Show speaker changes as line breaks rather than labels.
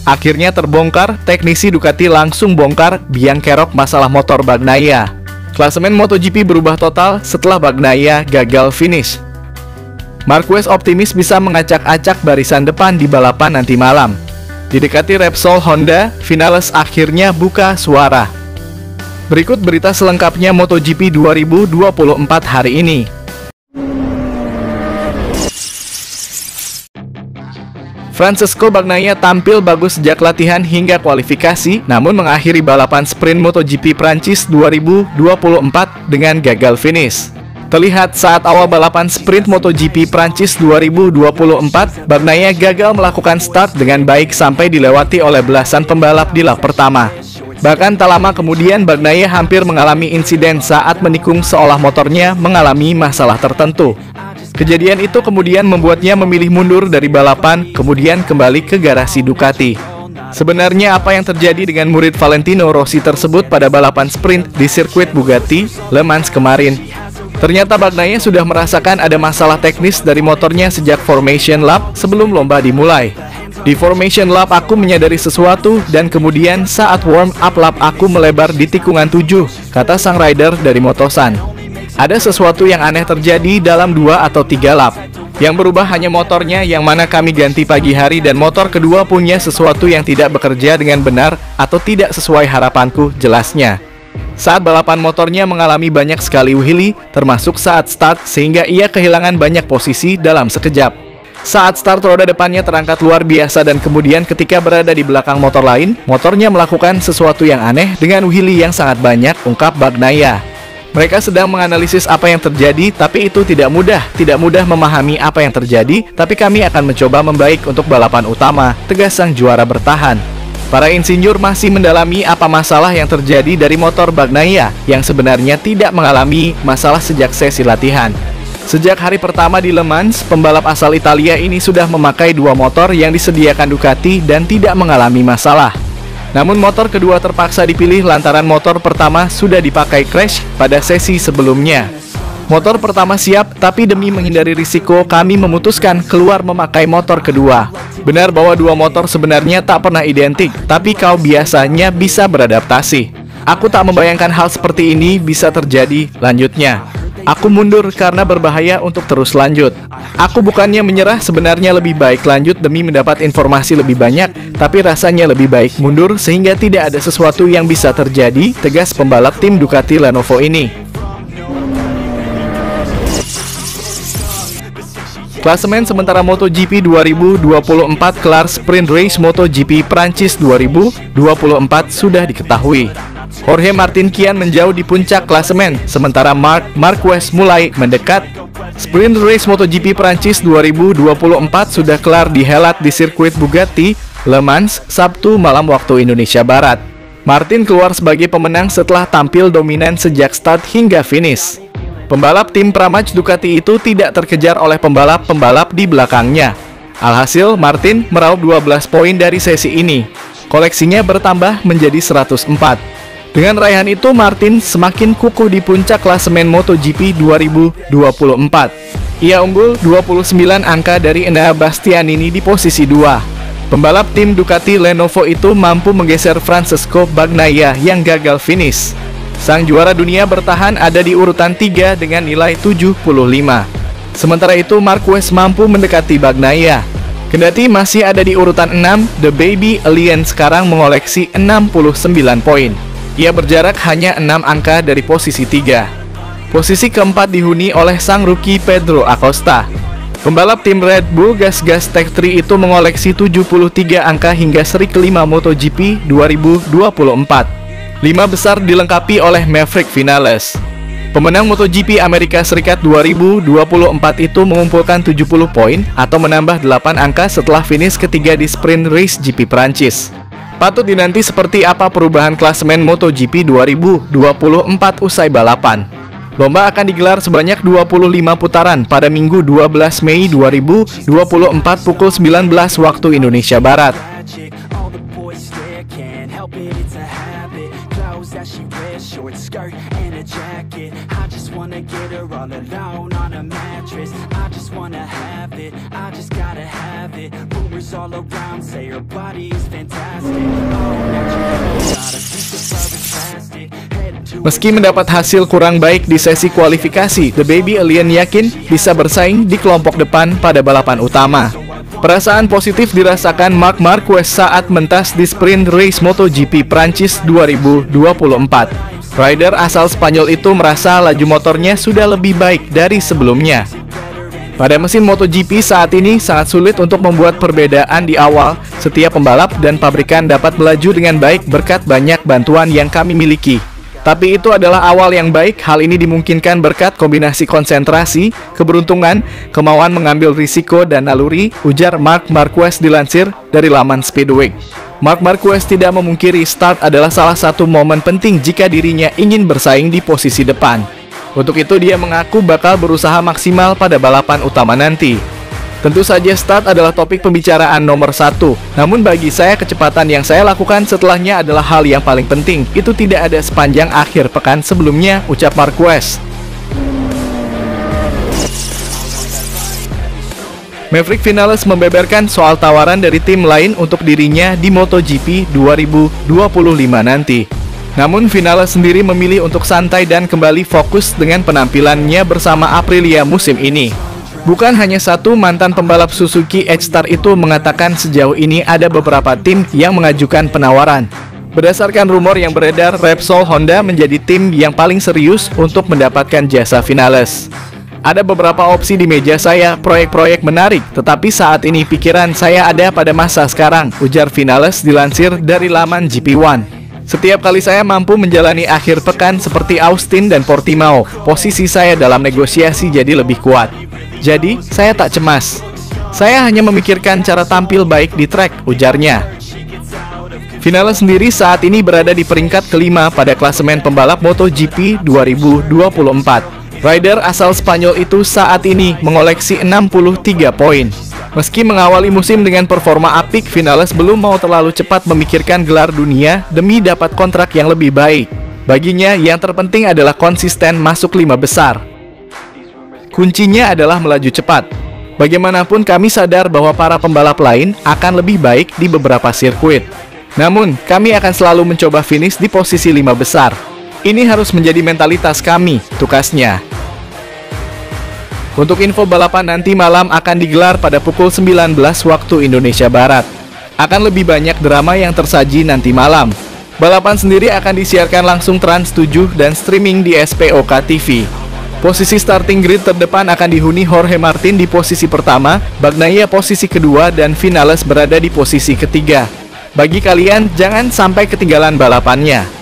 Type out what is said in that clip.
Akhirnya terbongkar, teknisi Ducati langsung bongkar biang kerok masalah motor Bagnaia. Klasemen MotoGP berubah total setelah Bagnaia gagal finish. Marquez optimis bisa mengacak-acak barisan depan di balapan nanti malam. Didekati Repsol Honda, Vinales akhirnya buka suara. Berikut berita selengkapnya MotoGP 2024 hari ini. Francesco Bagnaia tampil bagus sejak latihan hingga kualifikasi, namun mengakhiri balapan sprint MotoGP Prancis 2024 dengan gagal finish. Terlihat saat awal balapan sprint MotoGP Prancis 2024, Bagnaia gagal melakukan start dengan baik sampai dilewati oleh belasan pembalap di lap pertama. Bahkan tak lama kemudian Bagnaia hampir mengalami insiden saat menikung seolah motornya mengalami masalah tertentu. Kejadian itu kemudian membuatnya memilih mundur dari balapan, kemudian kembali ke garasi Ducati. Sebenarnya apa yang terjadi dengan murid Valentino Rossi tersebut pada balapan sprint di sirkuit Bugatti, Le Mans kemarin? Ternyata Bagnaia sudah merasakan ada masalah teknis dari motornya sejak formation lap sebelum lomba dimulai. Di formation lap aku menyadari sesuatu dan kemudian saat warm up lap aku melebar di tikungan 7, kata sang rider dari Motosan. Ada sesuatu yang aneh terjadi dalam 2 atau 3 lap. Yang berubah hanya motornya yang mana kami ganti pagi hari dan motor kedua punya sesuatu yang tidak bekerja dengan benar atau tidak sesuai harapanku, jelasnya. Saat balapan motornya mengalami banyak sekali wheelie, termasuk saat start sehingga ia kehilangan banyak posisi dalam sekejap. Saat start roda depannya terangkat luar biasa dan kemudian ketika berada di belakang motor lain, motornya melakukan sesuatu yang aneh dengan wheelie yang sangat banyak, ungkap Bagnaia. Mereka sedang menganalisis apa yang terjadi, tapi itu tidak mudah memahami apa yang terjadi, tapi kami akan mencoba membaik untuk balapan utama, tegas sang juara bertahan. Para insinyur masih mendalami apa masalah yang terjadi dari motor Bagnaia, yang sebenarnya tidak mengalami masalah sejak sesi latihan. Sejak hari pertama di Le Mans, pembalap asal Italia ini sudah memakai 2 motor yang disediakan Ducati dan tidak mengalami masalah. Namun motor kedua terpaksa dipilih lantaran motor pertama sudah dipakai crash pada sesi sebelumnya. Motor pertama siap, tapi demi menghindari risiko kami memutuskan keluar memakai motor kedua. Benar bahwa 2 motor sebenarnya tak pernah identik, tapi kau biasanya bisa beradaptasi. Aku tak membayangkan hal seperti ini bisa terjadi, lanjutnya. Aku mundur karena berbahaya untuk terus lanjut. Aku bukannya menyerah, sebenarnya lebih baik lanjut demi mendapat informasi lebih banyak, tapi rasanya lebih baik mundur sehingga tidak ada sesuatu yang bisa terjadi, tegas pembalap tim Ducati Lenovo ini. Klasemen sementara MotoGP 2024 kelar sprint race MotoGP Prancis 2024 sudah diketahui. Jorge Martin kian menjauh di puncak klasemen, sementara Marquez mulai mendekat. Sprint race MotoGP Prancis 2024 sudah kelar dihelat di sirkuit Bugatti, Le Mans, Sabtu malam waktu Indonesia Barat. Martin keluar sebagai pemenang setelah tampil dominan sejak start hingga finish. Pembalap tim Pramac Ducati itu tidak terkejar oleh pembalap-pembalap di belakangnya. Alhasil, Martin meraup 12 poin dari sesi ini. Koleksinya bertambah menjadi 104. Dengan raihan itu, Martin semakin kukuh di puncak klasemen MotoGP 2024. Ia unggul 29 angka dari Enea Bastianini di posisi 2. Pembalap tim Ducati Lenovo itu mampu menggeser Francesco Bagnaia yang gagal finish. Sang juara dunia bertahan ada di urutan 3 dengan nilai 75. Sementara itu, Marquez mampu mendekati Bagnaia. Kendati masih ada di urutan 6, The Baby Alien sekarang mengoleksi 69 poin. Ia berjarak hanya 6 angka dari posisi 3. Posisi keempat dihuni oleh sang rookie Pedro Acosta. Pembalap tim Red Bull Gas Tech 3 itu mengoleksi 73 angka hingga seri kelima MotoGP 2024. 5 besar dilengkapi oleh Maverick Vinales. Pemenang MotoGP Amerika Serikat 2024 itu mengumpulkan 70 poin atau menambah 8 angka setelah finish ketiga di sprint race GP Prancis. Patut dinanti seperti apa perubahan klasemen MotoGP 2024 usai balapan. Lomba akan digelar sebanyak 25 putaran pada Minggu 12 Mei 2024 pukul 19 waktu Indonesia Barat. That she wears, short skirt and a jacket. I just wanna get her all alone on a mattress. I just wanna have it, I just gotta have it. Rumors
girls all around say her body's fantastic. Oh, natural, got a piece of love and plastic.
Meski mendapat hasil kurang baik di sesi kualifikasi, The Baby Alien yakin bisa bersaing di kelompok depan pada balapan utama. Perasaan positif dirasakan Marc Marquez saat mentas di sprint race MotoGP Prancis 2024. Rider asal Spanyol itu merasa laju motornya sudah lebih baik dari sebelumnya. Pada mesin MotoGP saat ini sangat sulit untuk membuat perbedaan di awal. Setiap pembalap dan pabrikan dapat melaju dengan baik berkat banyak bantuan yang kami miliki. Tapi itu adalah awal yang baik. Hal ini dimungkinkan berkat kombinasi konsentrasi, keberuntungan, kemauan mengambil risiko dan naluri, ujar Marc Marquez dilansir dari laman Speedweek. Marc Marquez tidak memungkiri start adalah salah satu momen penting jika dirinya ingin bersaing di posisi depan. Untuk itu dia mengaku bakal berusaha maksimal pada balapan utama nanti. Tentu saja start adalah topik pembicaraan nomor 1. Namun bagi saya kecepatan yang saya lakukan setelahnya adalah hal yang paling penting. Itu tidak ada sepanjang akhir pekan sebelumnya, ucap Marquez. Maverick Vinales membeberkan soal tawaran dari tim lain untuk dirinya di MotoGP 2025 nanti. Namun Vinales sendiri memilih untuk santai dan kembali fokus dengan penampilannya bersama Aprilia musim ini. Bukan hanya satu, mantan pembalap Suzuki H-Star itu mengatakan sejauh ini ada beberapa tim yang mengajukan penawaran. Berdasarkan rumor yang beredar, Repsol Honda menjadi tim yang paling serius untuk mendapatkan jasa Vinales. Ada beberapa opsi di meja saya, proyek-proyek menarik, tetapi saat ini pikiran saya ada pada masa sekarang, ujar Vinales dilansir dari laman GP1. Setiap kali saya mampu menjalani akhir pekan seperti Austin dan Portimao, posisi saya dalam negosiasi jadi lebih kuat. Jadi, saya tak cemas. Saya hanya memikirkan cara tampil baik di trek, ujarnya. Vinales sendiri saat ini berada di peringkat kelima pada klasemen pembalap MotoGP 2024. Rider asal Spanyol itu saat ini mengoleksi 63 poin. Meski mengawali musim dengan performa apik, Vinales belum mau terlalu cepat memikirkan gelar dunia demi dapat kontrak yang lebih baik. Baginya, yang terpenting adalah konsisten masuk 5 besar. Kuncinya adalah melaju cepat. Bagaimanapun kami sadar bahwa para pembalap lain akan lebih baik di beberapa sirkuit. Namun, kami akan selalu mencoba finish di posisi 5 besar. Ini harus menjadi mentalitas kami, tukasnya. Untuk info balapan nanti malam akan digelar pada pukul 19 waktu Indonesia Barat. Akan lebih banyak drama yang tersaji nanti malam. Balapan sendiri akan disiarkan langsung Trans 7 dan streaming di SPOK TV. Posisi starting grid terdepan akan dihuni Jorge Martin di posisi pertama, Bagnaia posisi kedua, dan Vinales berada di posisi ketiga. Bagi kalian, jangan sampai ketinggalan balapannya.